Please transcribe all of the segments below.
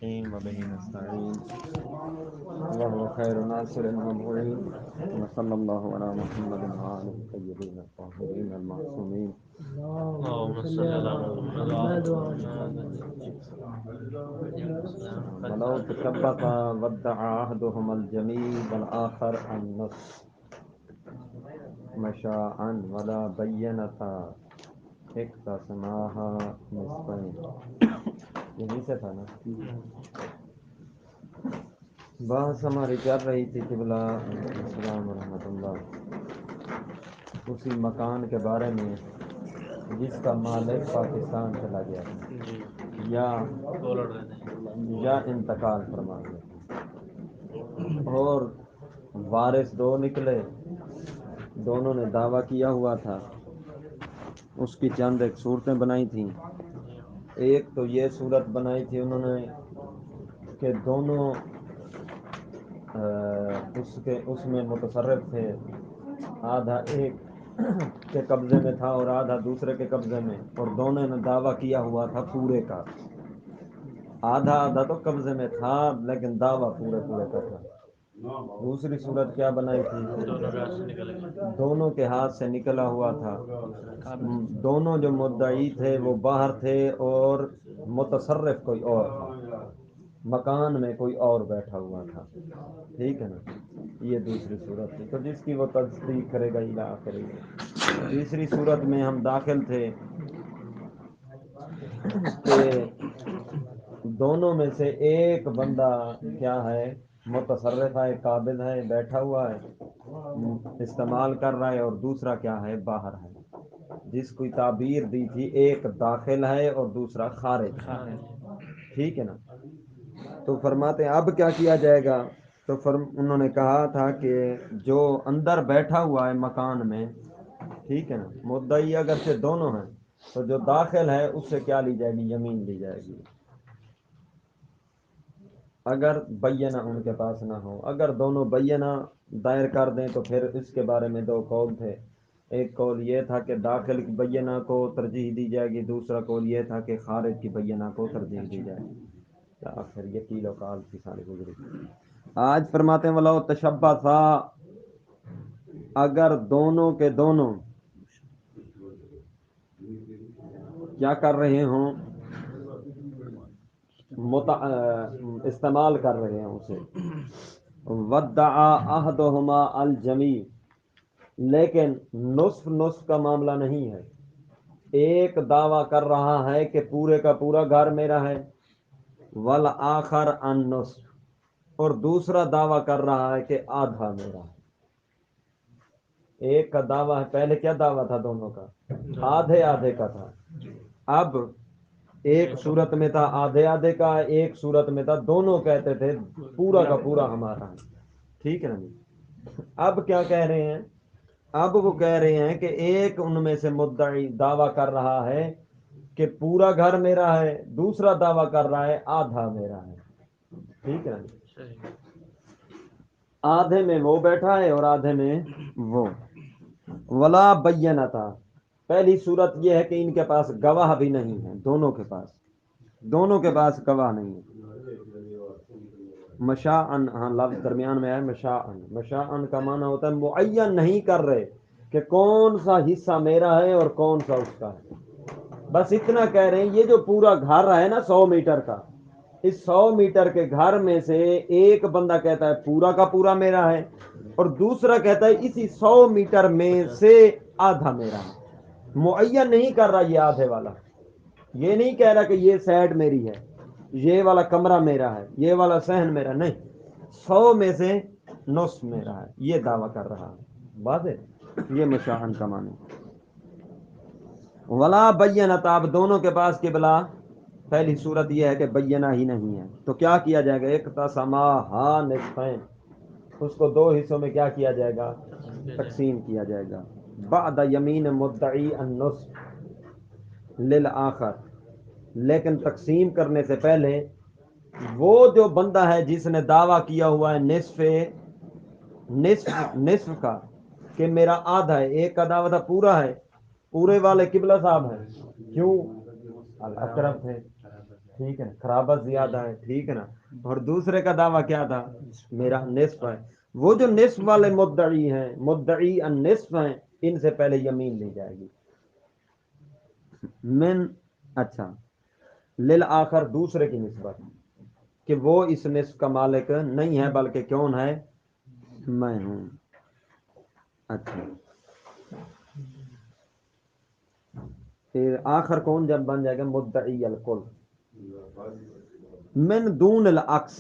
الرحيم وبه نستعين وهو خير ناصر ومعين وصلى الله على محمد وآله الطيبين الطاهرين المعصومين اللهم صل على محمد ولو تشبث ودع أحدهما الجميل والآخر النص مشاء ولا بينتا اقتسماها نصفين. یہیں سے تھا نا بحث ہماری چل رہی تھی قبلہ السلام ورحمۃ اللہ اسی مکان کے بارے میں جس کا مالک پاکستان چلا گیا یا انتقال فرما گیا اور وارث دو نکلے، دونوں نے دعویٰ کیا ہوا تھا، اس کی چند ایک صورتیں بنائی تھیں۔ ایک تو یہ صورت بنائی تھی انہوں نے کہ دونوں اس میں متصرف تھے، آدھا ایک کے قبضے میں تھا اور آدھا دوسرے کے قبضے میں، اور دونوں نے دعویٰ کیا ہوا تھا پورے کا، آدھا آدھا تو قبضے میں تھا لیکن دعویٰ پورے کا تھا۔ دوسری صورت کیا بنائی تھی؟ دونوں کے ہاتھ سے نکلا ہوا تھا، دونوں جو مدعی تھے وہ باہر تھے اور متصرف کوئی اور تھا، مکان میں کوئی اور بیٹھا ہوا تھا، ٹھیک ہے نا، یہ دوسری صورت تھی، تو جس کی وہ تصدیق کرے گا الی آخری۔ تیسری صورت میں ہم داخل تھے کہ دونوں میں سے ایک بندہ کیا ہے، متصرف ہے، قابض ہے، بیٹھا ہوا ہے، استعمال کر رہا ہے، اور دوسرا کیا ہے، باہر ہے، جس کوئی تعبیر دی تھی ایک داخل ہے اور دوسرا خارج ہے، ٹھیک ہے نا۔ تو فرماتے ہیں اب کیا کیا جائے گا، تو انہوں نے کہا تھا کہ جو اندر بیٹھا ہوا ہے مکان میں، ٹھیک ہے نا، مدعی اگرچہ دونوں ہیں تو جو داخل ہے اس سے کیا لی جائے گی، یمین لی جائے گی، اگر بینہ ان کے پاس نہ ہو۔ اگر دونوں بینہ دائر کر دیں تو پھر اس کے بارے میں دو قول تھے، ایک قول یہ تھا کہ داخل کی بینہ کو ترجیح دی جائے گی، دوسرا قول یہ تھا کہ خارج کی بینہ کو ترجیح دی جائے گی۔ آخر یہ قیل و قال کی ساری گزری۔ آج فرماتے ہیں وَلَوْ تَشَبَّثَا، اگر دونوں کے دونوں کیا کر رہے ہوں، استعمال کر رہے ہیں اسے، وَدَّعَا أَحَدُهُمَا الْجَمِيعَ، لیکن نصف کا معاملہ نہیں ہے، ایک دعویٰ کر رہا ہے کہ پورے کا پورا گھر میرا ہے، والآخر النصف، اور دوسرا دعویٰ کر رہا ہے کہ آدھا میرا ہے۔ ایک کا دعویٰ ہے، پہلے کیا دعویٰ تھا دونوں کا، آدھے آدھے کا تھا، اب ایک صورت میں تھا آدھے آدھے کا، ایک صورت میں تھا دونوں کہتے تھے پورا کا پورا ہمارا ہے، ٹھیک ہے نا جی۔ اب کیا کہہ رہے ہیں، اب وہ کہہ رہے ہیں کہ ایک ان میں سے مدعی دعویٰ کر رہا ہے کہ پورا گھر میرا ہے، دوسرا دعویٰ کر رہا ہے آدھا میرا ہے، ٹھیک ہے نا جی۔ آدھے میں وہ بیٹھا ہے اور آدھے میں وہ۔ ولا بینتا، پہلی صورت یہ ہے کہ ان کے پاس گواہ بھی نہیں ہے، دونوں کے پاس گواہ نہیں ہے۔ مشاءن، ہاں لفظ درمیان میں ہے مشاءن، مشاءن کا معنی ہوتا ہے معین نہیں کر رہے کہ کون سا حصہ میرا ہے اور کون سا اس کا ہے، بس اتنا کہہ رہے ہیں یہ جو پورا گھر ہے نا 100 میٹر کا، اس 100 میٹر کے گھر میں سے ایک بندہ کہتا ہے پورا کا پورا میرا ہے، اور دوسرا کہتا ہے اسی 100 میٹر میں سے آدھا میرا ہے، معین نہیں کر رہا یہ آدھے والا، یہ نہیں کہہ رہا کہ یہ سائڈ میری ہے، یہ والا کمرہ میرا ہے، یہ والا صحن میرا، نہیں، 100 میں سے نصف میرا ہے، یہ دعویٰ کر رہا ہے، واضح، یہ مشاہن کا معنی۔ ولا بینت، اب دونوں کے پاس قبلہ پہلی صورت یہ ہے کہ بینہ ہی نہیں ہے، تو کیا کیا جائے گا، اقتسماہا نصفین، اس کو دو حصوں میں کیا کیا جائے گا، تقسیم کیا جائے گا، بعد یمین مدعی النصف للآخر، لیکن تقسیم کرنے سے پہلے وہ جو بندہ ہے جس نے دعویٰ کیا ہوا ہے نصف کا کہ میرا آدھا ہے، ایک کا دعویٰ تھا پورا ہے، پورے والے قبلہ صاحب ہیں، کیوں الاقرب تھے، ٹھیک ہے نا، قرابت زیادہ ہے، ٹھیک ہے نا، اور دوسرے کا دعویٰ کیا تھا؟ میرا نصف ہے. وہ جو نصف والے مدعی ہیں، مدعی النصف ہیں، ان سے پہلے یمین لی جائے گی. من، اچھا، للآخر دوسرے کی نسبت کہ وہ اس نصف کا مالک نہیں ہے بلکہ کون ہے؟ میں ہوں. اچھا، پھر آخر کون جب بن جائے گا؟ مدعی الکل. من دون العکس،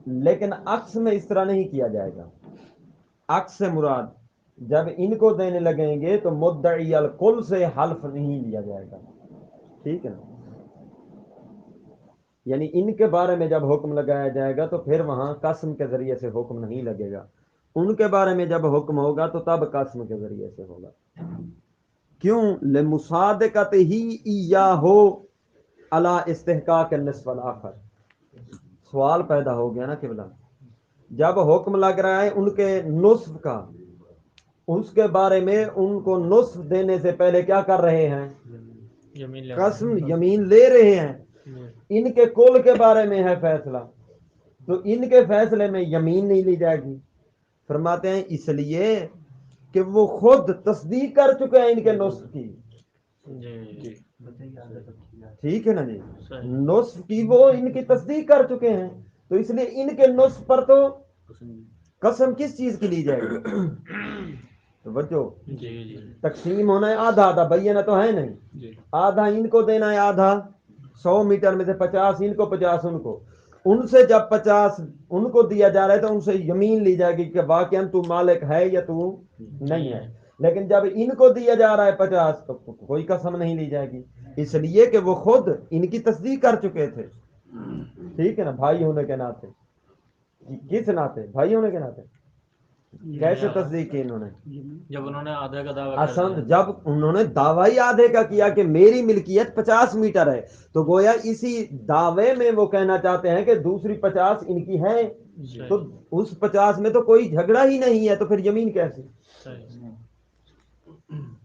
لیکن عکس میں اس طرح نہیں کیا جائے گا. عکس سے مراد جب ان کو دینے لگیں گے تو مدعی الکل سے حلف نہیں لیا جائے گا. ٹھیک ہے نا، یعنی ان کے بارے میں جب حکم لگایا جائے گا تو پھر وہاں قسم کے ذریعے سے حکم نہیں لگے گا. ان کے بارے میں جب حکم ہوگا تو تب قسم کے ذریعے سے ہوگا. کیوں؟ لمصادقت ہی ایاہو علی استحقاق النصف الاخر. سوال پیدا ہو گیا نا کہ بلا جب حکم لگ رہا ہے ان کے نصف کا، اس کے بارے میں ان کو نصف دینے سے پہلے کیا کر رہے ہیں؟ قسم یمین لے رہے ہیں. ان کے کل کے بارے میں ہے فیصلہ، تو ان کے فیصلے میں یمین نہیں لی جائے گی. فرماتے ہیں اس لیے کہ وہ خود تصدیق کر چکے ہیں ان کے نصف کی. ٹھیک ہے نا جی، نصف کی وہ ان کی تصدیق کر چکے ہیں، تو اس لیے ان کے نصف پر تو قسم کس چیز کی لی جائے گی؟ تو بچو تقسیم ہونا ہے آدھا آدھا، بھائی نا تو ہے نہیں، آدھا ان کو دینا ہے، آدھا 100 میٹر میں سے 50 ان کو 50 ان کو. ان سے جب 50 ان کو دیا جا رہا ہے تو ان سے یمین لی جائے گی کہ واقعاً تو مالک ہے یا تو نہیں ہے. لیکن جب ان کو دیا جا رہا ہے 50 تو کوئی قسم نہیں لی جائے گی، اس لیے کہ وہ خود ان کی تصدیق کر چکے تھے. ٹھیک ہے نا، بھائی ہونے کے ناطے. کس ناطے؟ بھائی ہونے کے ناطے. کیسے تصدیق کی انہوں نے؟ جب انہوں نے آدھے کا دعویٰ اسند جب انہوں نے دعوی آدھے کا کیا کہ میری ملکیت 50 میٹر ہے، تو گویا اسی دعوے میں وہ کہنا چاہتے ہیں کہ دوسری 50 ان کی ہے، تو اس 50 میں تو کوئی جھگڑا ہی نہیں ہے، تو پھر یمین کیسی؟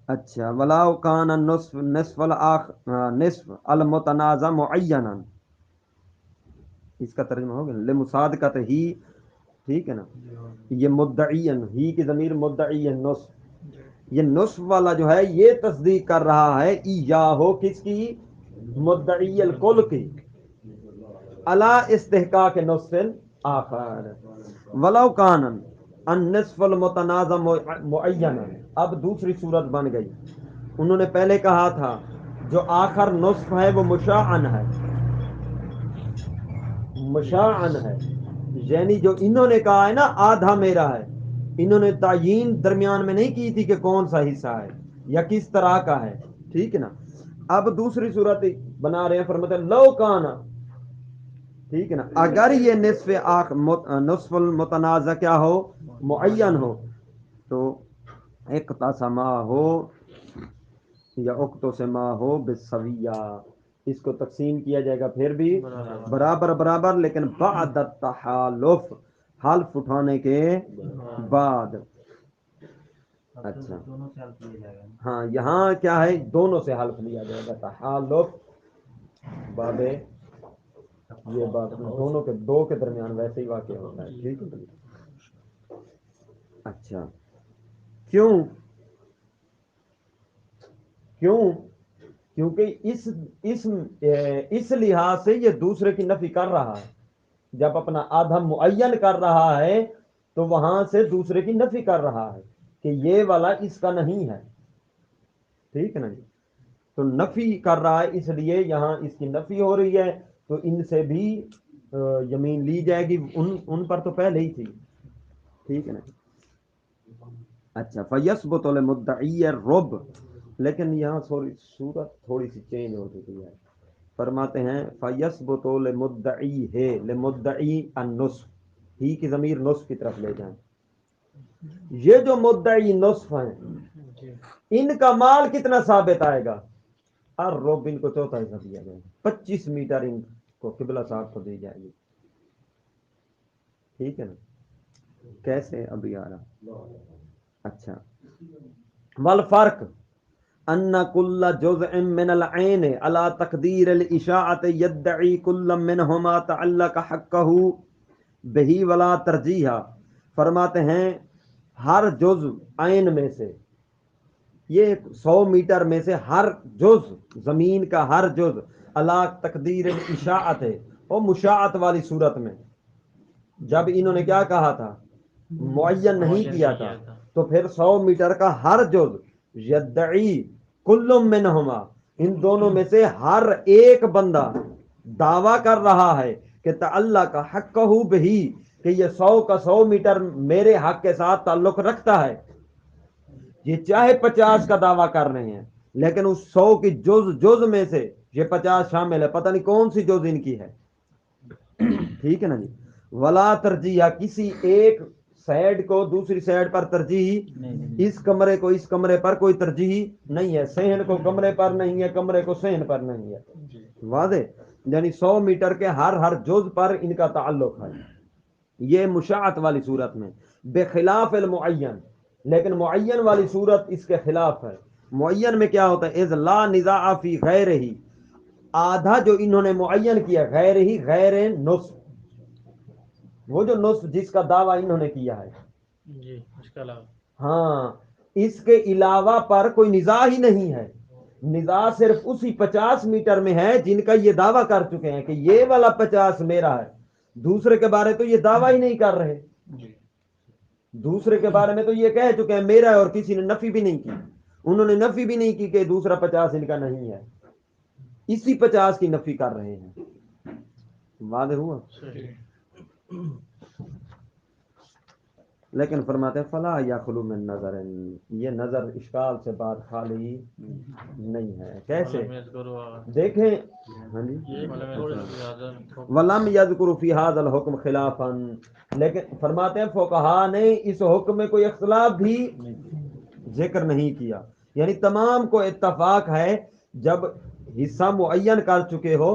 اچھا، ولاؤ کان النصف نصف نصف المتنازع معینا، اس کا ترجمہ ہوگا لمصادقت ہی. ٹھیک ہے نا، یہ مدعی ہی کی ضمیر مدعی نصف، یہ نصف والا جو ہے یہ تصدیق کر رہا ہے ایاہو کس کی؟ مدعی الکل کی، علی استحقاق نصف آخر. ولو کان النصف المتنازع معینا. اب دوسری صورت بن گئی. انہوں نے پہلے کہا تھا جو آخر نصف ہے وہ مشاعن ہے، مشاعن ہے، یعنی جو انہوں نے کہا ہے نا آدھا میرا ہے، انہوں نے تعیین درمیان میں نہیں کی تھی کہ کون سا حصہ ہے یا کس طرح کا ہے. ٹھیک ہے نا، اب دوسری صورت بنا رہے ہیں، فرماتے ہیں لو کانا. ٹھیک ہے نا، اگر یہ نصف المتنازع کیا ہو؟ معین ہو، تو اقتسما ہو یا اقتو سے ما ہو بالسویہ، اس کو تقسیم کیا جائے گا پھر بھی برابر برابر، لیکن بعد التحالف، حلف اٹھانے کے بعد. اچھا ہاں، یہاں کیا ہے؟ دونوں سے حلف لیا جائے گا. تحالف بابے یہ بات دونوں کے دو کے درمیان ویسے ہی واقع ہوتا ہے. ٹھیک ہے. اچھا، کیوں؟ کیونکہ اس لحاظ سے یہ دوسرے کی نفی کر رہا ہے. جب اپنا آدھا معین کر رہا ہے تو وہاں سے دوسرے کی نفی کر رہا ہے کہ یہ والا اس کا نہیں ہے. ٹھیک ہے نا جی، تو نفی کر رہا ہے، اس لیے یہاں اس کی نفی ہو رہی ہے، تو ان سے بھی یمین لی جائے گی. ان پر تو پہلے ہی تھی. ٹھیک ہے نا. اچھا، فیثبت للمدعی الرب، لیکن یہاں صورت تھوڑی سی چینج ہو چکی ہے. فرماتے ہیں فیثبت للمدعی ہے، للمدعی النصف، ہی کی ضمیر نصف کی طرف لے جائیں. یہ جو مدعی نصف ہیں ان کا مال کتنا ثابت آئے گا؟ الرب ان کو چوتھا حصہ دیا جائے گا، 25 میٹر ان کو قبلہ صاحب کو دی جائے گی. ٹھیک ہے نا. کیسے؟ ابھی آ رہا. اچھا، والفرق ان کل جزء من العین علی تقدیر الاشاعۃ یدعی کل منہما تعلق حقہ بہی ولا ترجیحا، فرماتے ہیں ہر جز عین میں سے، یہ 100 میٹر میں سے ہر جز، زمین کا ہر جز علی تقدیر الاشاعت ہے، وہ مشاعت والی صورت میں، جب انہوں نے کیا کہا تھا، معین نہیں کیا تھا، تو پھر 100 میٹر کا ہر جز یدعی کل منہما، ان دونوں میں سے ہر ایک بندہ دعویٰ کر رہا ہے کہ تعلق کا حق ہو بہی، کہ یہ 100 کا 100 میٹر میرے حق کے ساتھ تعلق رکھتا ہے، یہ چاہے 50 کا دعویٰ کر رہے ہیں لیکن اس 100 کی جز میں سے یہ 50 شامل ہے، پتہ نہیں کون سی جز ان کی ہے، ٹھیک ہے نا جی۔ ولا ترجیح، کسی ایک سائڈ کو دوسری سائڈ پر ترجیح، اس کمرے کو اس کمرے پر کوئی ترجیح نہیں ہے، صحن کو کمرے پر نہیں ہے، کمرے کو صحن پر نہیں ہے، واضح، یعنی 100 میٹر کے ہر جز پر ان کا تعلق ہے، یہ مشاعت والی صورت میں، بخلاف المعین، لیکن معین والی صورت اس کے خلاف ہے۔ معین میں کیا ہوتا ہے، اذ لا نزاع فی غیر ہی، آدھا جو انہوں نے معین کیا غیر ہی، غیر نصف، وہ جو نصف جس کا دعویٰ انہوں نے کیا ہے، جی اس کے علاوہ ہاں، اس کے علاوہ پر کوئی نزاع ہی نہیں ہے، نزاع صرف اسی 50 میٹر میں ہے جن کا یہ دعویٰ کر چکے ہیں کہ یہ والا 50 میرا ہے، دوسرے کے بارے تو یہ دعویٰ ہی نہیں کر رہے، دوسرے کے بارے میں تو یہ کہہ چکے ہیں میرا ہے، اور کسی نے نفی بھی نہیں کی، انہوں نے نفی بھی نہیں کی کہ دوسرا 50 ان کا نہیں ہے، اسی 50 کی نفی کر رہے ہیں، واضح ہوا۔ لیکن فرماتے ہیں فلا یخلو من نظر، یہ نظر اشکال سے بات خالی نہیں ہے، کیسے دیکھیں، ہاں جی، ولم یذکر فی ھذا الحکم خلافا، لیکن فرماتے ہیں فقہا نے اس حکم میں کوئی اختلاف بھی ذکر نہیں کیا، یعنی تمام کو اتفاق ہے، جب حصہ معین کر چکے ہو،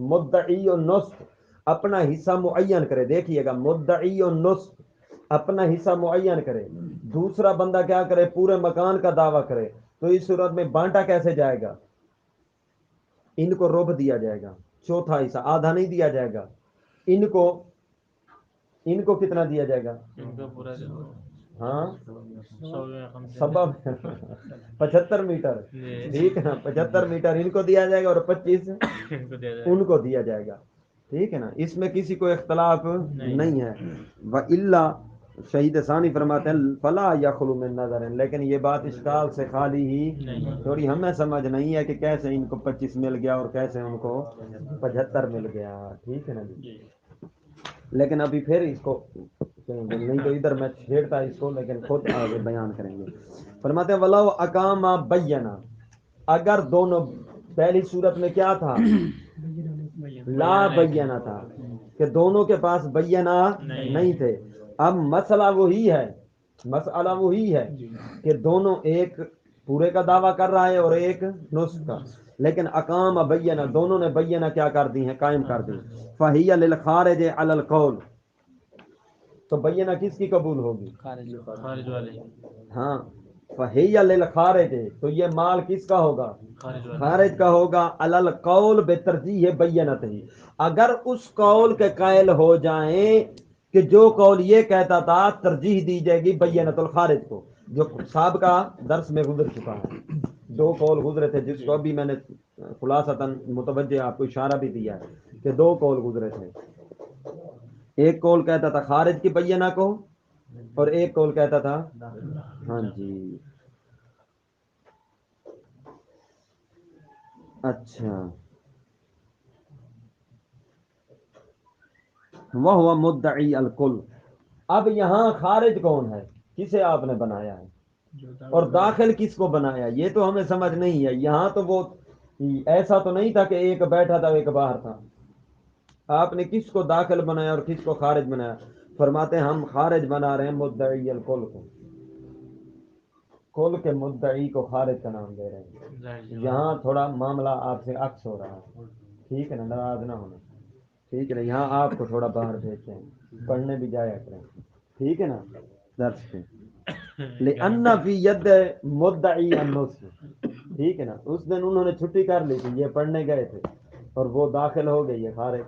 مدعی و نصف اپنا حصہ معین کرے، دیکھیے گا، مدعی و نصف اپنا حصہ معین کرے، دوسرا بندہ کیا کرے، پورے مکان کا دعویٰ کرے، تو اس صورت میں بانٹا کیسے جائے گا، ان کو ربع دیا جائے گا، چوتھا حصہ، آدھا نہیں دیا جائے گا، ان کو کتنا دیا جائے گا، ان کا پورا ہاں 100 سبب 75 میٹر، ٹھیک ہے نا، 75 میٹر ان کو دیا جائے گا اور 25 ان کو دیا جائے ان کو دیا جائے گا، ٹھیک ہے نا، اس میں کسی کو اختلاف نہیں ہے۔ وَإِلَّا شہید ثانی فرماتے ہیں فلا یخلو من نظر، لیکن یہ بات اشکال سے خالی ہی، تھوڑی ہمیں سمجھ نہیں ہے کہ کیسے ان کو 25 مل گیا اور کیسے ان کو 75 مل گیا، ٹھیک ہے نا جی، لیکن ابھی پھر اس کو نہیں تو ادھر میں چھیڑتا اس کو، لیکن خود آگے بیان کریں گے۔ فرماتے ہیں وَلَوْ أَقَامَ بَيَّنَا، اگر دونوں، پہلی صورت میں کیا تھا، لا بینہ تھا کہ دونوں کے پاس بینہ نہیں تھے، اب مسئلہ وہی ہے کہ دونوں، ایک پورے کا دعویٰ کر رہا ہے اور ایک نصف کا، لیکن اقام بینہ، دونوں نے بینہ کیا کر دی ہیں، قائم کر دی، فہی للخارج علی القول، تو بینہ کس کی قبول ہوگی، خارج والے، ہاں، فہی للخارج، تو یہ مال کس کا ہوگا، خارج والے، خارج کا ہوگا، علی القول بترجیح بینت ہی، اگر اس قول کے قائل ہو جائیں کہ جو قول یہ کہتا تھا ترجیح دی جائے گی بینت الخارج کو، جو سابقہ درس میں گزر چکا ہے، 2 قول گزرے تھے جس کو ابھی میں نے خلاصتاً متوجہ آپ کو اشارہ بھی دیا ہے کہ 2 قول گزرے تھے، ایک قول کہتا تھا خارج کی بینہ کو، اور ایک قول کہتا تھا، ہاں جی، اچھا، وہ ہوا مدعی الکل، اب یہاں خارج کون ہے، کسے آپ نے بنایا ہے، اور داخل کس کو بنایا، یہ تو ہمیں سمجھ نہیں ہے، یہاں تو وہ ایسا تو نہیں تھا کہ ایک بیٹھا تھا ایک باہر تھا، آپ نے کس کو داخل بنایا اور کس کو خارج بنایا، فرماتے ہیں ہم خارج بنا رہے ہیں مدعی الکل کو، کل کے مدعی کو خارج کا نام دے رہے ہیں، یہاں تھوڑا معاملہ آپ سے عکس ہو رہا ہے، ٹھیک ہے نا، ناراض نہ ہونا، ٹھیک ہے نا، یہاں آپ کو تھوڑا باہر بھیجتے ہیں، پڑھنے بھی جایا کریں، ٹھیک ہے نا، درس پہ، لِأَنَّ فِي يَدِّ مُدَّعِي النُّصْفِ، ٹھیک ہے نا. اس دن انہوں نے چھٹی کر لی تھی، یہ پڑھنے گئے تھے اور وہ داخل ہو گئی ہے خارج.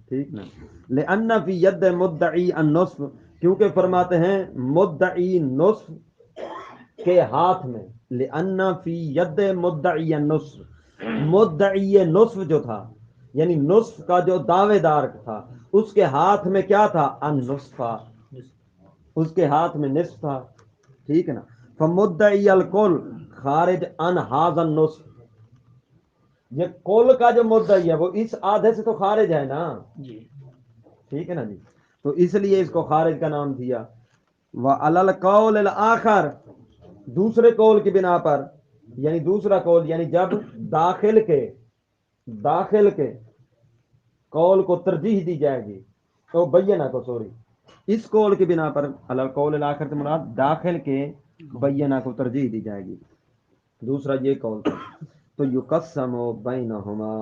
ٹھیک نا. لأن فی ید مدعی النصف، کیونکہ فرماتے ہیں مدعی نصف کے ہاتھ میں. لأن فی ید مدعی النصف، مدعی نصف جو تھا یعنی نصف کا جو دعوے دار تھا اس کے ہاتھ میں کیا تھا؟ النصف، اس کے ہاتھ میں نصف تھا. ٹھیک ہے نا. فمدعی الکل خارج عن ھذا النصف، یہ کل کا جو مدعی ہے وہ اس آدھے سے تو خارج ہے نا. جی ٹھیک ہے نا جی. تو اس لیے اس کو خارج کا نام دیا. وعلی القول الاخر، دوسرے قول کی بنا پر، یعنی دوسرا قول یعنی جب داخل کے قول کو ترجیح دی جائے گی تو بینہ کو، سوری، اس قول کی بنا پر، علی القول الاخر سے مراد داخل کے بینہ کو ترجیح دی جائے گی. دوسرا یہ قول تھا. تو یقسم بینہما،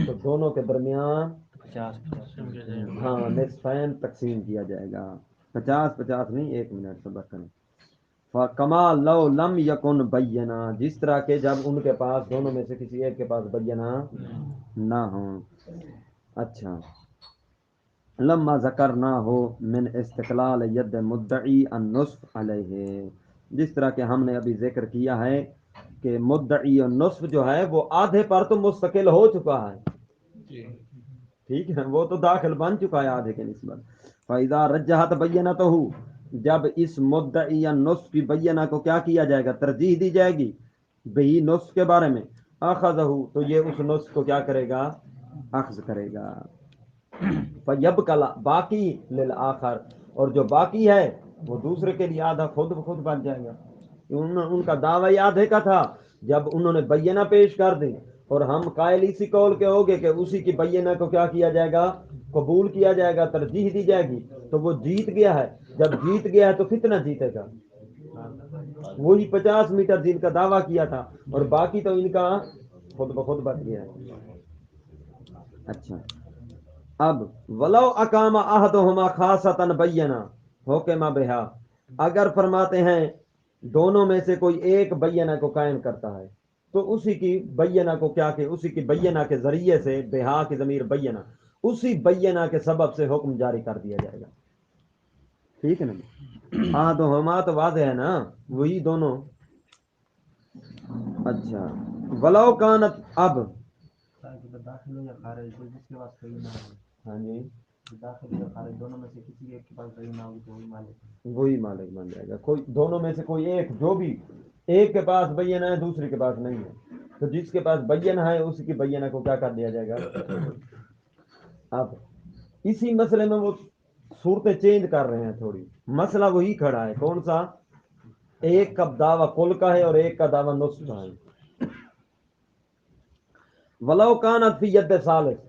تو دونوں کے درمیان 50 ہاں نصفین تقسیم کیا جائے گا. 50 نہیں، 1 منٹ صبر کریں. فَكَمَا لَوْ لَمْ يَكُنْ بَيَّنَا، جس طرح کہ جب ان کے پاس دونوں میں سے کسی ایک کے پاس بینہ نہ ہو. اچھا. لما ذکرنا ہو من استقلال ید مدعی النصف علیہ، جس طرح کہ ہم نے ابھی ذکر کیا ہے کہ مدعی النصف جو ہے وہ آدھے پر تو مستقل ہو چکا ہے. جی ٹھیک ہے، وہ تو داخل بن چکا ہے آدھے کے نسبت. فَإِذَا رَجَّحَتْ بَيِّنَتَهُ، جب اس مدعی النصف کی بینہ کو کیا کیا جائے گا؟ ترجیح دی جائے گی بہی نصف کے بارے میں. اخذہ، تو یہ اس نصف کو کیا کرے گا؟ اخذ کرے گا. فَيَبْقَى باقی للآخر، اور جو باقی ہے وہ دوسرے کے لیے آدھا خود بخود بن جائے گا. ان کا دعویٰ آدھے کا تھا، جب انہوں نے بینہ پیش کر دی اور ہم قائل اسی قول کے ہو گے کہ اسی کی بینہ کو کیا کیا جائے گا؟ قبول کیا جائے گا، ترجیح دی جائے گی، تو وہ جیت گیا ہے. جب جیت گیا ہے تو کتنا جیتے گا؟ وہی 50 میٹر جن کا دعویٰ کیا تھا، اور باقی تو ان کا خود بخود بچ گیا ہے. اچھا. اب ولو اقام احدہما خاصۃ بینہ حکم بہا، اگر فرماتے ہیں دونوں میں سے کوئی ایک بینہ کو قائم کرتا ہے تو اسی کی بینہ کو کیا کہ اسی کی بینہ کے ذریعے سے، بہا کی ضمیر بینہ، اسی بینہ کے سبب سے حکم جاری کر دیا جائے گا. ٹھیک ہے نا. احدہما تو واضح ہے نا، وہی دونوں. اچھا. ولو کانت، اب داخل ہو یا خارج، جس کے پاس صحیح نہ ہو، ہاں جی، داخل یا خارج دونوں میں سے کسی ایک کے پاس صحیح نہ ہوگی تو وہی مالک بن جائے گا. کوئی دونوں میں سے کوئی ایک، جو بھی ایک کے پاس بینہ ہے دوسرے کے پاس نہیں ہے، تو جس کے پاس بینہ ہے اسی کی بینہ کو کیا کر دیا جائے گا؟ اب اسی مسئلے میں وہ صورتیں چینج کر رہے ہیں تھوڑی. مسئلہ وہی کھڑا ہے، کون سا؟ ایک کا دعویٰ کل کا ہے اور ایک کا دعویٰ نصف کا ہے. ولو کانت فی ید ثالث،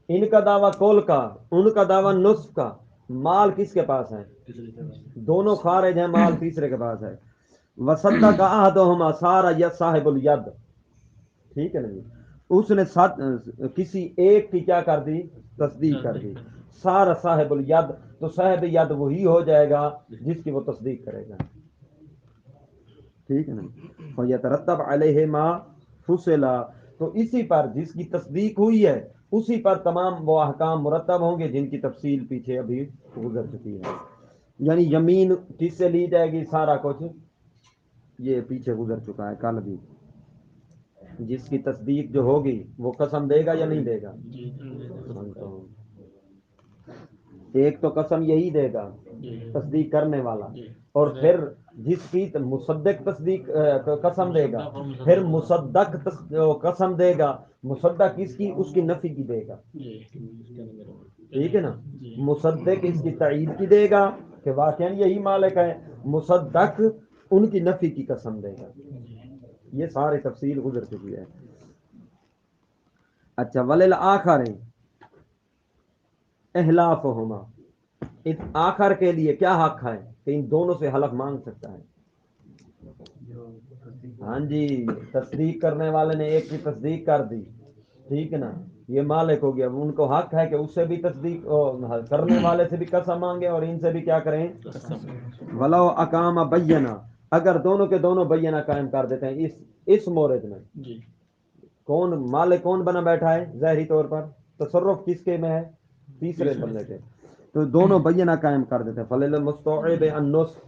ان کا دعویٰ کل کا، ان کا دعویٰ نصف کا. مال کس کے پاس ہے؟ دونوں خارج ہیں، مال تیسرے کے پاس ہے. وصدق احدہما صار صاحب الید، ٹھیک ہے نا جی. اس نے کسی ایک کی کیا کر دی؟ تصدیق کر دی. صار صاحب الید، تو صاحب ید وہی ہو جائے گا جس کی وہ تصدیق کرے گا. ٹھیک ہے نا. فیترتب علیہ ما فصل، تو اسی پر جس کی تصدیق ہوئی ہے اسی پر تمام وہ احکام مرتب ہوں گے جن کی تفصیل پیچھے ابھی گزر چکی ہے. یعنی یمین کس سے لی جائے گی؟ سارا کچھ یہ پیچھے گزر چکا ہے کل بھی. جس کی تصدیق جو ہوگی وہ قسم دے گا یا نہیں دے گا؟ ایک تو قسم یہی دے گا تصدیق کرنے والا، اور پھر جس کی مصدق تصدیق قسم دے گا، پھر مصدق قسم دے گا. مصدق اس کی، اس کی نفی کی دے گا. ٹھیک ہے نا. مصدق اس کی تائید کی دے گا کہ واقعا یہی مالک ہے، مصدق ان کی نفی کی قسم دے گا. یہ ساری تفصیل گزر چکی ہے. اچھا. وللآخر احلافہما، اس آخر کے لیے کیا حق ہے کہ ان دونوں سے حلف مانگ سکتا ہے. ہاں جی، تصدیق کرنے والے نے ایک کی تصدیق کر دی، ٹھیک ہے نا، یہ مالک ہو گیا. ان کو حق ہے کہ اس سے بھی تصدیق کرنے والے سے بھی قسم مانگے اور ان سے بھی کیا کریں؟ ولو اقام بینہ، اگر دونوں کے دونوں بینہ قائم کر دیتے ہیں اس مورد میں، جی کون مالک کون بنا بیٹھا ہے ظاہری طور پر، تصرف کس کے میں ہے، تیسرے بندے کے، تو دونوں بینہ قائم کر دیتے ہیں. فللمستوعب النصف،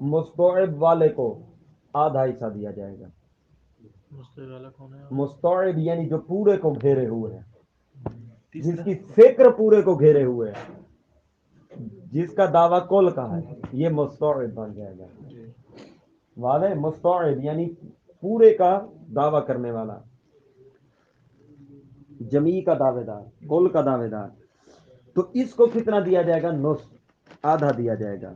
مستوعب والے کو آدھا حصہ دیا جائے گا. مستوی والا کون ہے؟ مستوعب یعنی جو پورے کو گھیرے ہوئے ہے، جس کی فکر پورے کو گھیرے ہوئے ہے، جس کا دعویٰ کل کا ہے، یہ مستوعب بن جائے گا. جی واضح، مستوعب یعنی پورے کا دعویٰ کرنے والا، جمی کا دعوے دار، کل کا دعوے دار. تو اس کو کتنا دیا جائے گا؟ نصف، آدھا دیا جائے گا.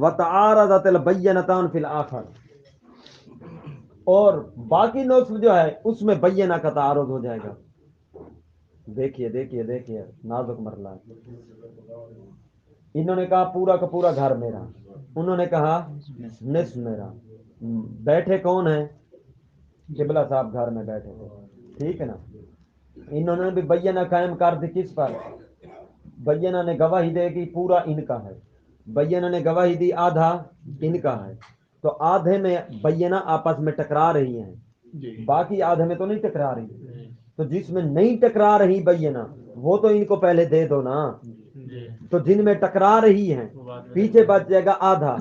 وتعارضت البینتان فی الآخر، اور باقی نصف جو ہے اس میں بینہ کا تعارض ہو جائے گا. دیکھیے دیکھیے دیکھیے نازک مرلہ. انہوں نے کہا پورا کا پورا گھر میرا، انہوں نے کہا نصف میرا. بیٹھے کون ہیں؟ قبلہ صاحب گھر میں بیٹھے تھے، ٹھیک ہے نا. انہوں نے بھی بینہ قائم کر دی کس پر؟ بینہ نے گواہی دے کہ پورا ان کا ہے، بینہ نے گواہی دی آدھا ان کا ہے. تو آدھے میں بینہ آپس میں ٹکرا رہی ہیں، جی باقی آدھے میں تو نہیں ٹکرا رہی. جی تو جس میں نہیں ٹکرا رہی بینہ، وہ تو ان کو پہلے دے دو نا. جی تو جن میں ٹکرا رہی ہیں وہ بعد میں پیچھے بچ جائے گا آدھا.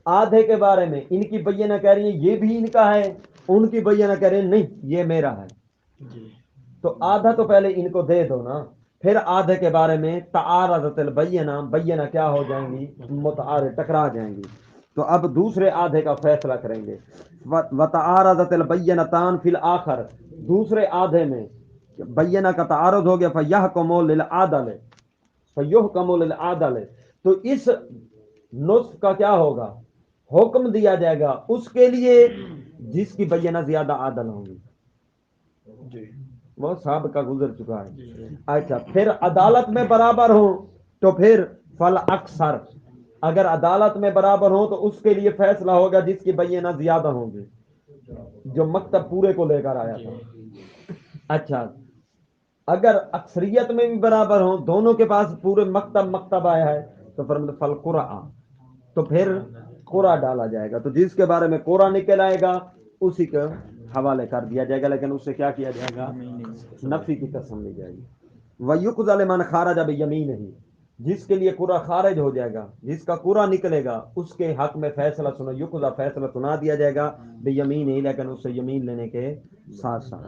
آدھے کے بارے میں ان کی بینہ کہہ رہی ہیں یہ بھی ان کا ہے، ان کی بینہ کہہ رہی ہیں نہیں یہ میرا ہے. جی تو آدھا تو پہلے ان کو دے دو نا، پھر آدھے کے بارے میں تعارضت البینہ، بینہ کیا ہو جائیں گی؟ متعارض، ٹکرا جائیں گی. تو اب دوسرے آدھے کا فیصلہ کریں گے. وتعارضت البینتان فی الآخر، دوسرے آدھے میں بینہ کا تعارض ہو گیا. فیحکم للعدل، فیحکم للعدل، تو اس نصف کا کیا ہوگا؟ حکم دیا جائے گا اس کے لیے جس کی بینہ زیادہ عادل ہوں گی. جی وہ سابقہ گزر چکا ہے. جی اچھا، پھر عدالت میں برابر ہوں تو پھر فل اکثر، اگر عدالت میں برابر ہوں تو اس کے لیے فیصلہ ہوگا جس کی بینہ زیادہ ہوں گی، جو مکتب پورے کو لے کر آیا تھا. اچھا، اگر اکثریت میں بھی برابر ہوں، دونوں کے پاس پورے مکتب آیا ہے، تو فرمایا فل قرآ، تو پھر قرآ ڈالا جائے گا. تو جس کے بارے میں قرآ نکل آئے گا اسی کے حوالے کر دیا جائے گا، لیکن اس سے کیا کیا جائے گا؟ نفی کی قسم لی جائے گی. وَيُقْضَ لِمَنْ خَارَجَ بِيَمِينِهِ، جس کے لیے قرآ خارج ہو جائے گا، جس کا قرآ نکلے گا اس کے حق میں فیصلہ سنا، یقضا فیصلہ سنا دیا جائے گا بیمینہ، لیکن اس سے یمین لینے کے ساتھ ساتھ.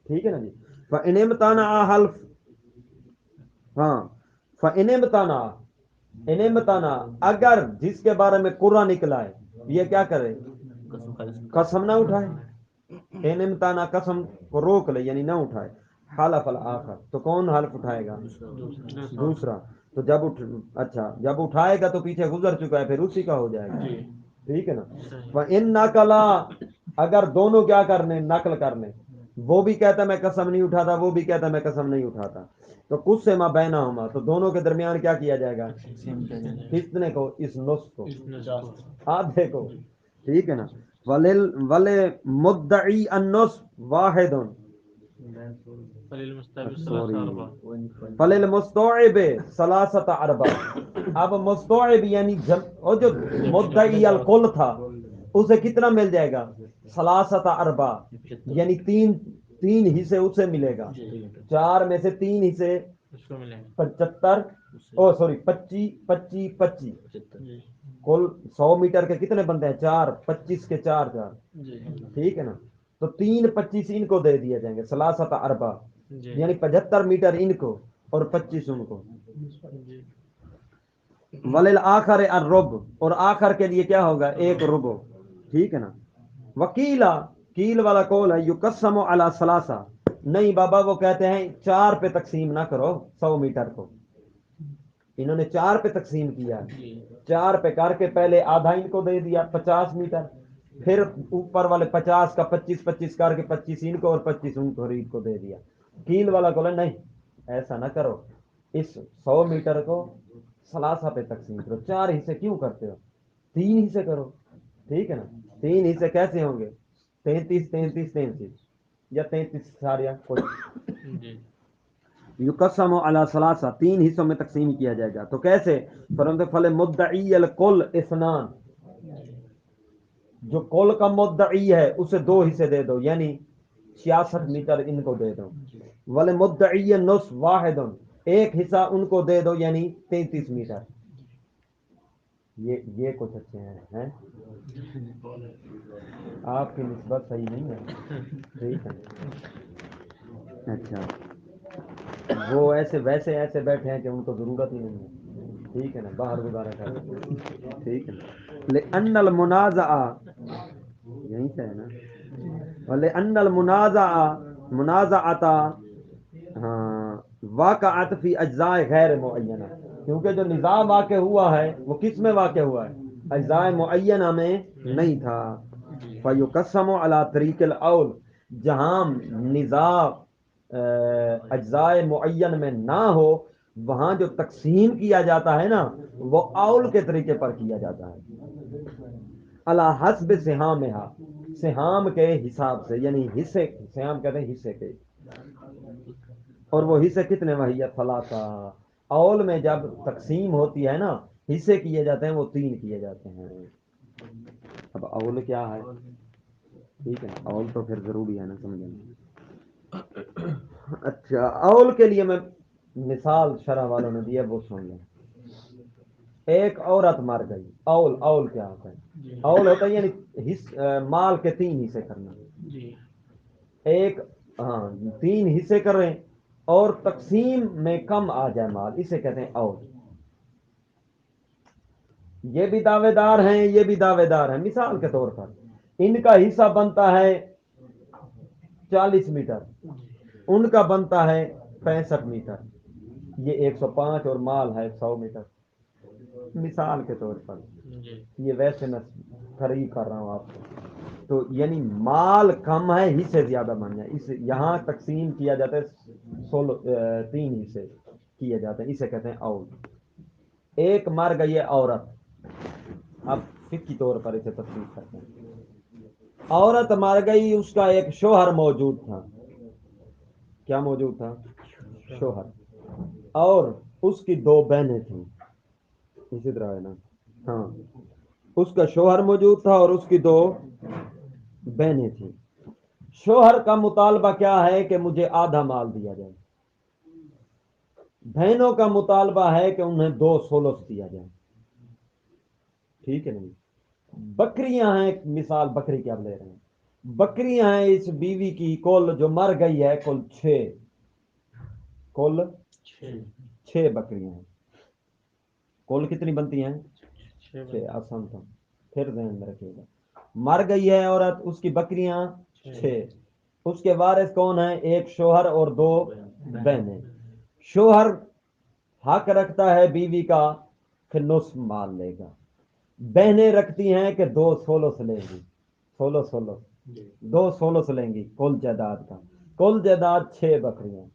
ٹھیک ہے نا جی. فَإِنِ امْتَنَعَ حَلْفٌ، ہاں فَإِنِ امْتَنَعَ، اِنِ امْتَنَعَ، اگر جس کے بارے میں قرآ نکلا ہے یہ کیا کرے؟ قسم نہ اٹھائے. ان امتانا قسم کو روک لے یعنی نہ اٹھائے. حلف الآخر، تو کون حلف اٹھائے گا؟ دوسرا. تو جب اچھا جب اٹھائے گا تو پیچھے گزر چکا ہے، پھر اسی کا ہو جائے گا. جی ٹھیک ہے نا. صحیح. وَإِن نَقَلَا، اگر دونوں کیا کرنے؟ نقل کرنے، وہ بھی کہتا میں قسم نہیں اٹھاتا، وہ بھی کہتا میں قسم نہیں اٹھاتا، تو کچھ سے ما بینہما، تو دونوں کے درمیان کیا کیا جائے گا؟ کتنے کو؟ اس نصف کو، آدھے کو. ٹھیک ہے نا. ولے مدعی النصف واحد، فللمستوعب ثلاثۃ ارباع. اب مستوعب یعنی وہ جو مدعی الکل تھا اسے کتنا مل جائے گا؟ ثلاثۃ ارباع، یعنی تین حصے اسے ملے گا. چار میں سے تین حصے 75، او سوری 25 کل 100 میٹر کے کتنے بندے ہیں؟ 4، 25 کے 4 4. ٹھیک ہے نا. تو 3 25 ان کو دے دیے جائیں گے، ثلاثۃ ارباع، یعنی 75 میٹر ان کو اور 25 ان کو. وللآخر الربع، اور آخر کے لیے کیا ہوگا؟ ایک ربع. ٹھیک ہے نا. وکیلا، کیل والا قول ہے یقسم علی ثلاثہ، نہیں بابا وہ کہتے ہیں 4 پہ تقسیم نہ کرو 100 میٹر کو، انہوں نے 4 پہ تقسیم کیا. 4 پہ کر کے پہلے آدھا ان کو دے دیا 50 میٹر، پھر اوپر والے 50 کا 25 25 کر کے 25 ان کو اور 25 ان کو ریت کو دے دیا. کیل والا بولا نہیں ایسا نہ کرو، اس 100 میٹر کو ثلاثہ پہ تقسیم کرو. 4 حصے کیوں کرتے ہو؟ 3 حصے کرو. ٹھیک ہے نا. 3 حصے کیسے ہوں گے؟ 33 33 33 یا 33 ساریا کوئی. یقسم علی ثلاثہ، 3 حصوں میں تقسیم کیا جائے گا. تو کیسے؟ فرماتے فل مدعی الکل اثنان، جو کل کا مدعی ہے اسے 2 حصے دے دو، یعنی 66 میٹر ان کو دے دو، ولے مدعی نصف واحد، ایک حصہ ان کو دے دو یعنی 33 میٹر۔ یہ کچھ اچھے ہیں آپ کی نسبت صحیح نہیں ہے، ٹھیک ہے۔ اچھا وہ ویسے ایسے بیٹھے ہیں کہ ان کو ضرورت ہی نہیں ہے، ٹھیک ہے نا، باہر گزارا کر، ٹھیک ہے نا۔ لأن المنازع یہیں سے ہے نا، ولأن المنازعۃ ہاں واقعت فی اجزاء غیر معینہ، کیونکہ جو نزاع واقع ہوا ہے وہ کس میں واقع ہوا ہے؟ اجزاء معینہ میں نہیں تھا۔ فیقسم علی طریق الاول، جہاں نزاع اجزاء معین میں نہ ہو وہاں جو تقسیم کیا جاتا ہے نا وہ اول کے طریقے پر کیا جاتا ہے، علی حسب سہامہا، سہام کے حساب سے، یعنی حصے، سہام کہتے ہیں حصے کے، اور وہ حصے کتنے؟ وحیت ثلاثہ، اول میں جب تقسیم ہوتی ہے نا حصے کیے جاتے ہیں وہ 3 کیے جاتے ہیں۔ اب اول کیا ہے؟ ٹھیک ہے نا، اول تو پھر ضروری ہے نا سمجھنا۔ اچھا اول کے لیے میں مثال شرح والوں نے دی ہے، وہ سن لیں۔ ایک عورت مر گئی، اول کیا ہوتا ہے؟ اول ہوتا ہے یعنی مال کے 3 حصے کرنا، ایک ہاں 3 حصے کر رہے ہیں اور تقسیم میں کم آ جائے مال، اسے کہتے ہیں اول۔ یہ بھی دعوے دار ہیں، یہ بھی دعوے دار ہیں، مثال کے طور پر ان کا حصہ بنتا ہے 40 میٹر، ان کا بنتا ہے 65 میٹر، یہ 105 اور مال ہے 100 میٹر، مثال کے طور پر۔ یہ ویسے میں قریب کر رہا ہوں آپ کو، تو یعنی مال کم ہے حصے زیادہ بن جائیں، اس یہاں تقسیم کیا جاتا ہے 3 حصے کیے جاتے ہیں، اسے کہتے ہیں اول۔ ایک مر گئی ہے عورت، اب فقہی طور پر اسے تفصیل کرتے ہیں۔ عورت مر گئی، اس کا ایک شوہر موجود تھا، کیا موجود تھا؟ شوہر، اور اس کی 2 بہنیں تھیں، اسی طرح ہے نا، ہاں اس کا شوہر موجود تھا اور اس کی 2 بہنیں تھیں۔ شوہر کا مطالبہ کیا ہے کہ مجھے آدھا مال دیا جائے، بہنوں کا مطالبہ ہے کہ انہیں 2 ثلث دیا جائے، ٹھیک ہے نہیں۔ بکریاں ہیں، مثال بکری کیا لے رہے ہیں، بکریاں ہیں اس بیوی کی کل جو مر گئی ہے کل 6، کل 6 بکریاں ہیں، کل کتنی بنتی ہیں؟ 6، آسان تھا، پھر ذہن میں رکھیے گا۔ مر گئی ہے عورت، اس کی بکریاں 6، اس کے وارث کون ہیں؟ ایک شوہر اور 2 بہنیں۔ شوہر حق رکھتا ہے بیوی کا کہ نصف مال لے گا، بہنیں رکھتی ہیں کہ 2 ثلث لیں گی، ثلث 2 ثلث لیں گی کل جائیداد کا، کل جائیداد 6 بکریاں۔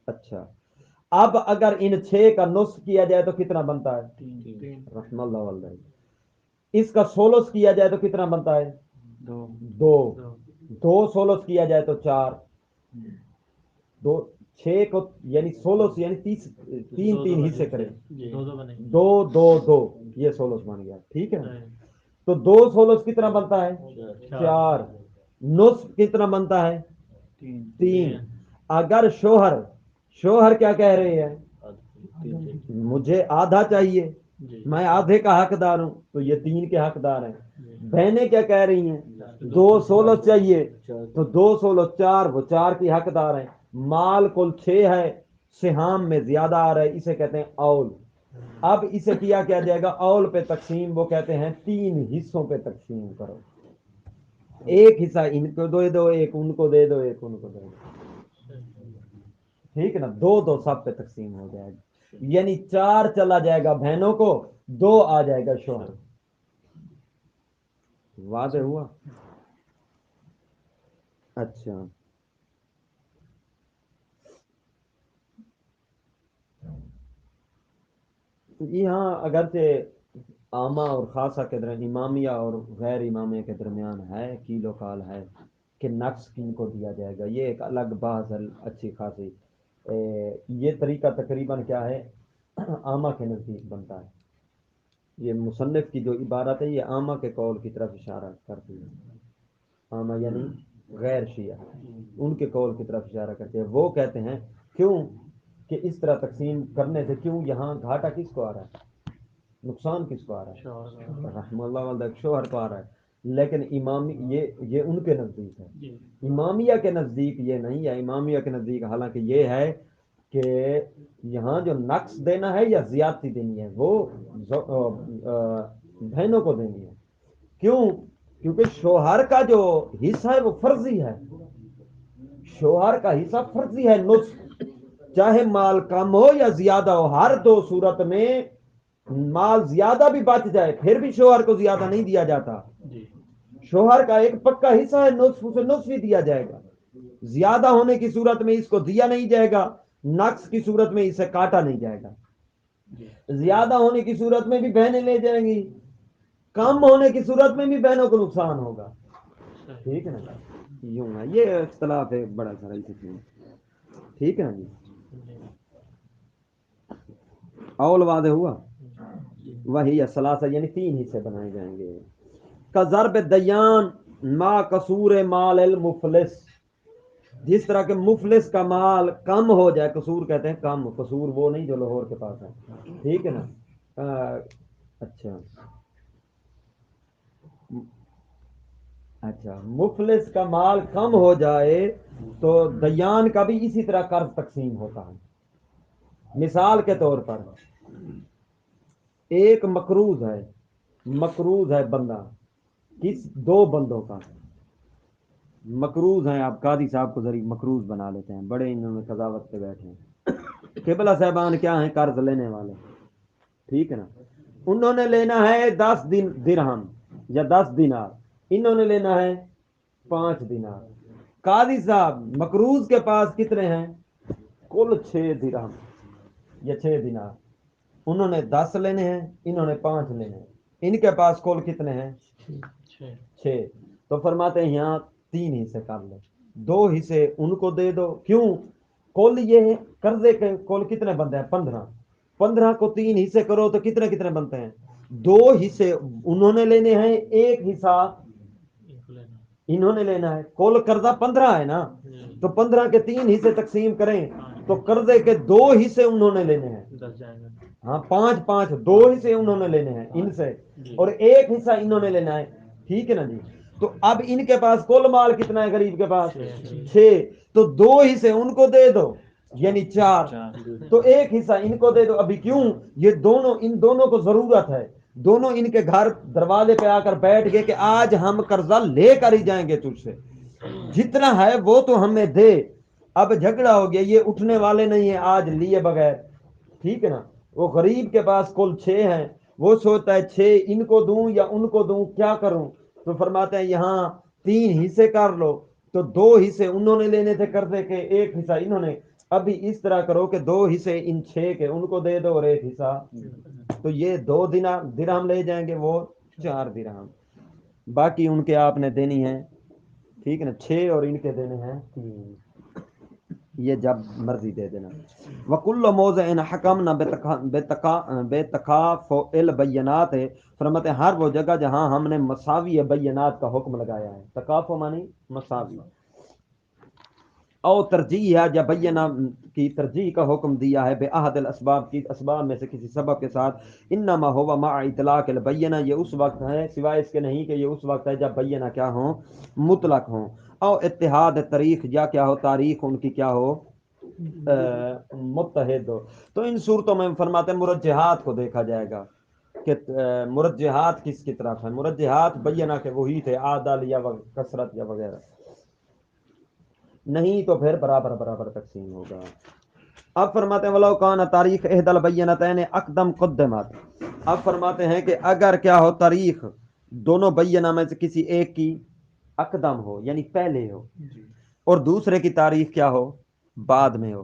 اچھا اب اگر ان 6 کا نصف کیا جائے تو کتنا بنتا ہے؟ رحم اللہ والدہ۔ اس کا ثلث کیا جائے تو کتنا بنتا ہے؟ 2 ثلث کیا جائے تو 4، 6 کو یعنی ثلث یعنی 3 حصے کرے، 2 2 2، یہ ثلث بن گیا، ٹھیک ہے۔ تو 2 ثلث کتنا بنتا ہے؟ 4، نصف کتنا بنتا ہے؟ 3۔ اگر شوہر کیا کہہ رہے ہیں؟ مجھے آدھا چاہیے، میں آدھے کا حقدار ہوں، تو یہ 3 کے حقدار ہیں۔ بہنیں کیا کہہ رہی ہیں؟ 2 ثلث چاہیے، تو 2 ثلث 4، وہ 4 کی حقدار ہیں۔ مال کل 6 ہے، سہام میں زیادہ آ رہا ہے، اسے کہتے ہیں اول۔ اب اسے کیا جائے گا اول پہ تقسیم، وہ کہتے ہیں 3 حصوں پہ تقسیم کرو، ایک حصہ ان کو دے دو، ایک ان کو دے دو، ایک ان کو دے دو، ٹھیک ہے نا، 2 2 سب پہ تقسیم ہو جائے گا، یعنی 4 چلا جائے گا بہنوں کو، 2 آ جائے گا شوہر۔ واضح ہوا؟ اچھا یہاں اگرچہ عامہ اور خاصہ کے درمیان، امامیہ اور غیر امامیہ کے درمیان ہے کیل و کال ہے کہ نقص کن کو دیا جائے گا، یہ ایک الگ بحث ہے اچھی خاصی۔ یہ طریقہ تقریباً کیا ہے، عامہ کے نزدیک بنتا ہے، یہ مصنف کی جو عبارت ہے یہ عامہ کے قول کی طرف اشارہ کرتی ہے. عامہ یعنی غیر شیعہ ان کے قول کی طرف اشارہ کرتے ہیں. وہ کہتے ہیں کیوں کہ اس طرح تقسیم کرنے سے کیوں یہاں گھاٹا کس کو آ رہا ہے, نقصان کس کو آ رہا ہے؟ رحم اللہ والدہ شوہر کو آ رہا ہے. لیکن امامی یہ ان کے نزدیک ہے. امامیہ کے نزدیک یہ نہیں ہے. امامیہ کے نزدیک حالانکہ یہ ہے کہ یہاں جو نقص دینا ہے یا زیادتی دینی ہے وہ بہنوں کو دینی ہے. کیوں؟ کیونکہ شوہر کا جو حصہ ہے وہ فرضی ہے. شوہر کا حصہ فرضی ہے. نصف چاہے مال کم ہو یا زیادہ ہو, ہر دو صورت میں مال زیادہ بھی بچ جائے پھر بھی شوہر کو زیادہ نہیں دیا جاتا. شوہر کا ایک پکا حصہ ہے نصف, اسے نصف ہی دیا جائے گا. زیادہ ہونے کی صورت میں اس کو دیا نہیں جائے گا, نقص کی صورت میں اسے کاٹا نہیں جائے گا. زیادہ ہونے کی صورت میں بھی بہنیں لے جائیں گی, کم ہونے کی صورت میں بھی بہنوں کو نقصان ہوگا. ٹھیک ہے نا, یوں ہے یہ اختلاف ہے بڑا سارا اس میں. ٹھیک ہے نا جی, اول واضح ہوا. وہی ثلاثہ یعنی تین حصے بنائے جائیں گے. کا ضرب دیان ما قصور مال المفلس, جس طرح کہ مفلس کا مال کم ہو جائے. قصور کہتے ہیں کم, قصور وہ نہیں جو لاہور کے پاس ہے. ٹھیک ہے نا. اچھا مفلس کا مال کم ہو جائے تو دیان کا بھی اسی طرح قرض تقسیم ہوتا ہے. مثال کے طور پر ایک مقروض ہے بندہ, کس دو بندوں کا مقروض ہیں. آپ قاضی صاحب کو ذریعہ مقروض بنا لیتے ہیں, بڑے انہوں نے قضاوت پہ بیٹھے ہیں. قبلہ صاحبان کیا ہیں؟ قرض لینے والے. ٹھیک ہے نا. انہوں نے لینا ہے 10 درہم یا 10 دینار, انہوں نے لینا ہے 5 دینار. قاضی صاحب مقروض کے پاس کتنے ہیں؟ کل 6 درہم یا 6 دینار. انہوں نے 10 لینے ہیں, انہوں نے 5 لینے ہیں. ان کے پاس کل کتنے ہیں؟ 6. تو فرماتے ہیں یہاں 3 حصے کر لو, 2 حصے ان کو دے دو. کیوں؟ کل یہ قرضے کے کل کتنے بنتے ہیں؟ 15 کو 3 حصے کرو تو کتنے بنتے ہیں؟ 2 حصے انہوں نے لینے ہیں, ایک حصہ انہوں نے لینا ہے. کل قرضہ 15 ہے نا, تو 15 کے 3 حصے تقسیم کریں تو قرضے کے 2 حصے انہوں نے لینے ہیں. ہاں 5 2 حصے انہوں نے لینے ہیں ان سے, اور ایک حصہ انہوں نے لینا ہے. ٹھیک ہے نا جی. تو اب ان کے پاس کل مال کتنا ہے غریب کے پاس؟ 6. تو 2 حصے ان کو دے دو یعنی 4, تو ایک حصہ ان کو دے دو. ابھی کیوں؟ یہ دونوں, ان دونوں کو ضرورت ہے. دونوں ان کے گھر دروازے پہ آ کر بیٹھ گئے کہ آج ہم قرضہ لے کر ہی جائیں گے تجھ سے, جتنا ہے وہ تو ہمیں دے. اب جھگڑا ہو گیا, یہ اٹھنے والے نہیں ہیں آج لیے بغیر. ٹھیک ہے نا. وہ غریب کے پاس کل 6 ہیں, وہ سوچتا ہے 6 ان کو دوں یا ان کو دوں, کیا کروں؟ تو فرماتے ہیں یہاں 3 حصے کر لو. تو 2 حصے انہوں نے لینے تھے قرضے کے, ایک حصہ انہوں نے. ابھی اس طرح کرو کہ 2 حصے ان 6 کے ان کو دے دو اور ایک حصہ, تو یہ 2 درہم لے جائیں گے, وہ 4 درہم. باقی ان کے آپ نے دینی ہے. ٹھیک ہے نا. 6 اور ان کے دینے ہیں 3, یہ جب مرضی دے دینا. وَكُلُّ مَوْضِعٍ حَكَمْنَا بِتَكَافُئِ الْبَيِّنَاتِ, فرماتے ہیں ہر وہ جگہ جہاں ہم نے مساوی بینات کا حکم لگایا ہے. تکافؤ معنی مساوی, او ترجیح ہے یا بینہ کی ترجیح کا حکم دیا ہے, بے احد الاسباب کی اسباب میں سے کسی سبب کے ساتھ. انما ہوا مع اطلاق البینہ, یہ اس وقت ہے سوائے اس کے نہیں کہ یہ اس وقت ہے جب بینہ کیا ہوں؟ مطلق ہوں. او اتحاد تاریخ, یا کیا ہو تاریخ ان کی کیا ہو؟ متحد ہو. تو ان صورتوں میں فرماتے ہیں مرجحات کو دیکھا جائے گا کہ مرجحات کس کی طرف ہے. مرجحات بینہ کے وہی تھے, عادل یا کثرت یا وغیرہ, نہیں تو پھر برابر تقسیم ہوگا. اب فرماتے ہیں ولو کان تاریخ احد البینتین اقدم قدمت. اب فرماتے ہیں کہ اگر کیا ہو تاریخ دونوں بینہ میں سے کسی ایک کی اقدم ہو یعنی پہلے ہو, اور دوسرے کی تاریخ کیا ہو؟ بعد میں ہو.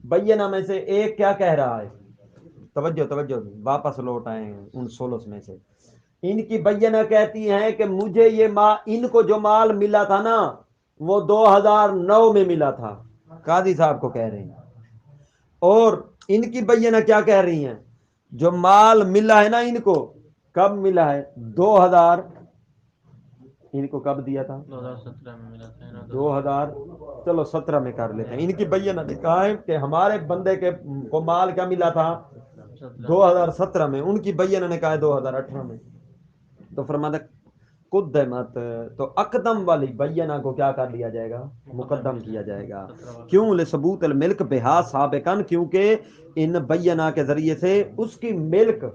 بینہ میں سے ایک کیا کہہ رہا ہے؟ توجہ واپس لوٹ آئے ہیں ان 16 میں سے. ان کی بینہ کہتی ہیں کہ مجھے یہ ان کو جو مال ملا تھا نا وہ 2009 میں ملا تھا, قاضی صاحب کو کہہ رہے ہیں. اور ان کی بینہ کیا کہہ رہی ہیں؟ جو مال ملا ہے نا ان کو کب ملا ہے؟ 2000 ان کو کب دیا تھا؟ 2017 میں ملا تھا نا 2000 چلو 17 میں کر لیتے ہیں. ان کی بینہ نے کہا ہے کہ ہمارے بندے کے کو مال کیا ملا تھا 2017 میں، ان کی بینہ نے کہا ہے 2018 میں. تو فرماتا قدمت، تو اقدم والی بینہ کو کیا کر لیا جائے گا؟ مقدم کیا جائے گا. کیوں؟ لثبوت الملک بہا سابقاً، کیونکہ ان بینہ کے ذریعے سے اس کی ملک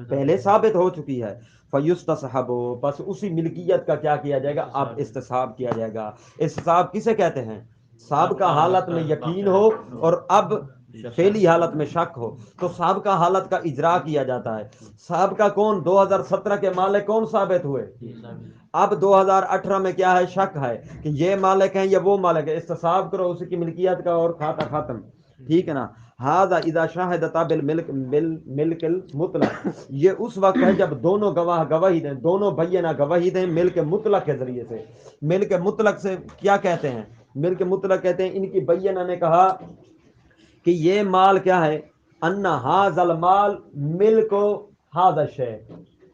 پہلے ثابت ہو چکی ہے. فیستصحب، بس اسی ملکیت کا کیا کیا جائے گا؟ اب استصحاب کیا جائے گا. استصحاب کسے کہتے ہیں؟ سابقہ حالت میں یقین ہو اور اب فعلی حالت میں شک ہو، تو سابقہ حالت کا اجرا کیا جاتا ہے. سابقہ کون؟ 2017 کے مالک کون ثابت ہوئے؟ اب 2018 میں کیا ہے؟ شک ہے کہ یہ مالک ہیں یا وہ مالک ہے. استصحاب کرو اس کی ملکیت کا اور کھاتا ختم. ٹھیک ہے نا؟ ھذا اذا شاہدتا بالملک المطلق، یہ اس وقت ہے جب دونوں گواہ گواہی دیں، دونوں بینہ گواہی دیں ملک مطلق کے ذریعے سے. ملک مطلق سے کیا کہتے ہیں؟ ملک مطلق کہتے ہیں ان کی بینہ نے کہا کہ یہ مال کیا ہے؟ ان ھذا المال ملک ھذا الشیخ،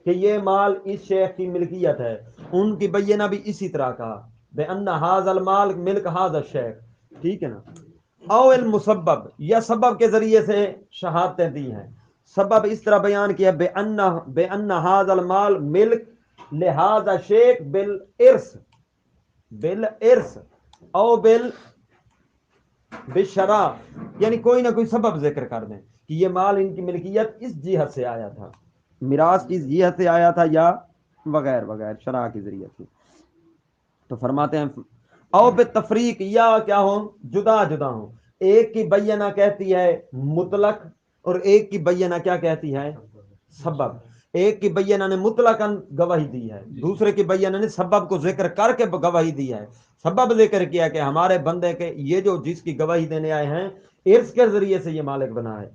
کہ یہ مال اس شیخ کی ملکیت ہے. ان کی بینہ بھی اسی طرح کہا بے ان ھذا المال ملک ھذا الشیخ. ٹھیک ہے نا؟ او المسبب، یا سبب کے ذریعے سے شہادتیں دی ہیں. سبب اس طرح بیان کیا بے ان ھذا المال ملک لہذا شیخ بالارث، بالارث او بالشرع، یعنی کوئی نہ کوئی سبب ذکر کر دیں کہ یہ مال ان کی ملکیت اس جہت سے آیا تھا، میراث کی جہت سے آیا تھا یا وغیر وغیر شرع کے ذریعے سے. تو فرماتے ہیں او بالتفریق، یا کیا ہو؟ جدا جدا ہوں. ایک کی بینہ کہتی ہے مطلق اور ایک کی بینہ کیا کہتی ہے؟ سبب. ایک کی بینہ نے مطلقاً گواہی دی ہے، دوسرے کی بینہ نے سبب کو ذکر کر کے گواہی دی ہے. سبب ذکر کیا کہ ہمارے بندے کے یہ جو جس کی گواہی دینے آئے ہیں ارث کے ذریعے سے یہ مالک بنا ہے.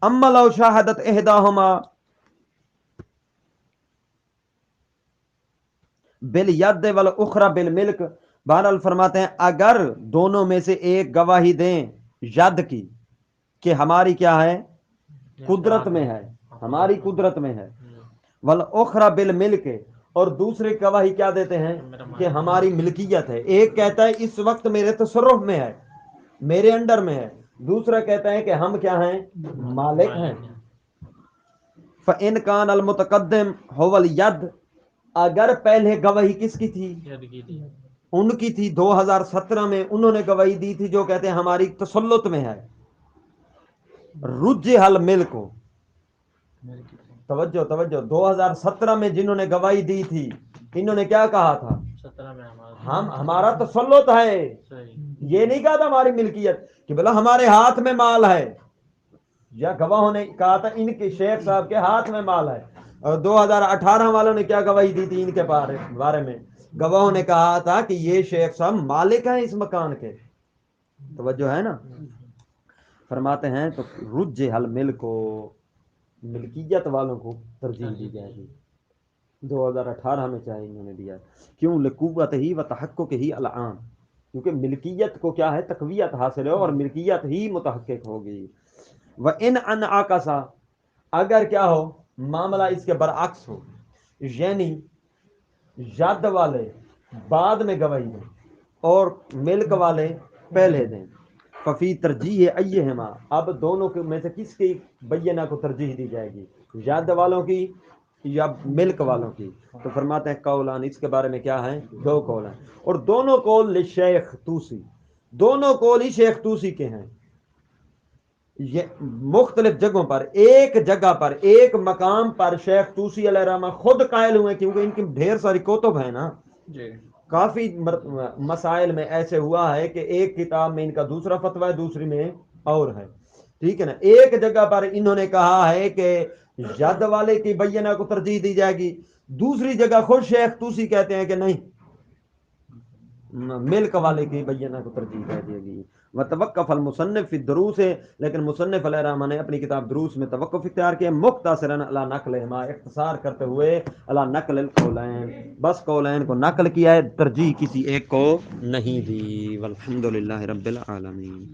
اما لو شاہدت احداہما بالید والاخری بالملک، بہرحال فرماتے ہیں اگر دونوں میں سے ایک گواہی دیں ید کی کہ ہماری کیا ہے؟ قدرت میں ہے، ہماری قدرت میں ہے. والاخری بالملک، اور دوسرے گواہی کیا دیتے ہیں؟ کہ ہماری ملکیت ہے. ایک کہتا ہے اس وقت میرے تصرف میں ہے، میرے انڈر میں ہے، دوسرا کہتا ہے کہ ہم کیا ہیں؟ مالک ہیں. فَإِنْ كَانَ الْمُتَقَدِّمُ هُوَ الْيَدُ، اگر پہلے گواہی کس کی تھی؟ ان کی تھی. 2017 میں انہوں نے گواہی دی تھی جو کہتے ہیں ہماری تسلط میں ہے. رجح الملک، توجہ توجہ، 2017 میں جنہوں نے گواہی دی تھی انہوں نے کیا کہا تھا؟ ہم ہمارا تسلط ہے. یہ نہیں کہا تھا ہماری ملکیت کہ بلا ہمارے ہاتھ میں مال ہے، یا گواہوں نے کہا تھا ان کے شیخ صاحب کے ہاتھ میں مال ہے. اور 2018 والوں نے کیا گواہی دی تھی ان کے بارے میں؟ گواہوں نے کہا تھا کہ یہ شیخ صاحب مالک ہیں اس مکان کے. توجہ ہے نا؟ فرماتے ہیں تو رجح الملک کو، ملکیت والوں کو ترجیح دی جائے گی. 2018 میں چاہے انہوں نے دیا. کیوں؟ لقوت ہی و تحقق ہی العام، کیونکہ ملکیت کو کیا ہے؟ تقویت حاصل ہو اور ملکیت ہی متحقق ہوگی. وَإِنْ أَنْعَكَسَ، اگر کیا ہو؟ معاملہ اس کے برعکس ہو، یعنی ید والے بعد میں گواہی دیں اور ملک والے پہلے دیں. ففی ترجیح ایہما، اب دونوں میں سے کس کی بینہ کو ترجیح دی جائے گی؟ ید والوں کی یا ملک والوں کی؟ تو فرماتے ہیں قولان، اس کے بارے میں کیا ہے؟ دو قول ہیں، اور دونوں قول لشیخ طوسی، دونوں قول ہی شیخ طوسی کے ہیں. یہ مختلف جگہوں پر، ایک جگہ پر ایک مقام پر شیخ طوسی علیہ الرحمہ خود قائل ہوئے، کیونکہ ان کی ڈھیر ساری کتب ہیں نا. کافی مسائل میں ایسے ہوا ہے کہ ایک کتاب میں ان کا دوسرا فتویٰ ہے، دوسری میں اور ہے. ٹھیک ہے نا؟ ایک جگہ پر انہوں نے کہا ہے کہ ید والے کی بینہ کو ترجیح دی جائے گی، دوسری جگہ خود شیخ طوسی کہتے ہیں کہ نہیں، ملک والے کی بینہ کو ترجیح دے دے گی. وتوقف المصنف فی الدروس، لیکن مصنف علیہ الرحمہ نے اپنی کتاب دروس میں توقف اختیار کیا مختصراً علی نقلہما، اختصار کرتے ہوئے علی نقل القولین، بس قولین کو نقل کیا ہے، ترجیح کسی ایک کو نہیں دی. والحمد للہ رب العالمین.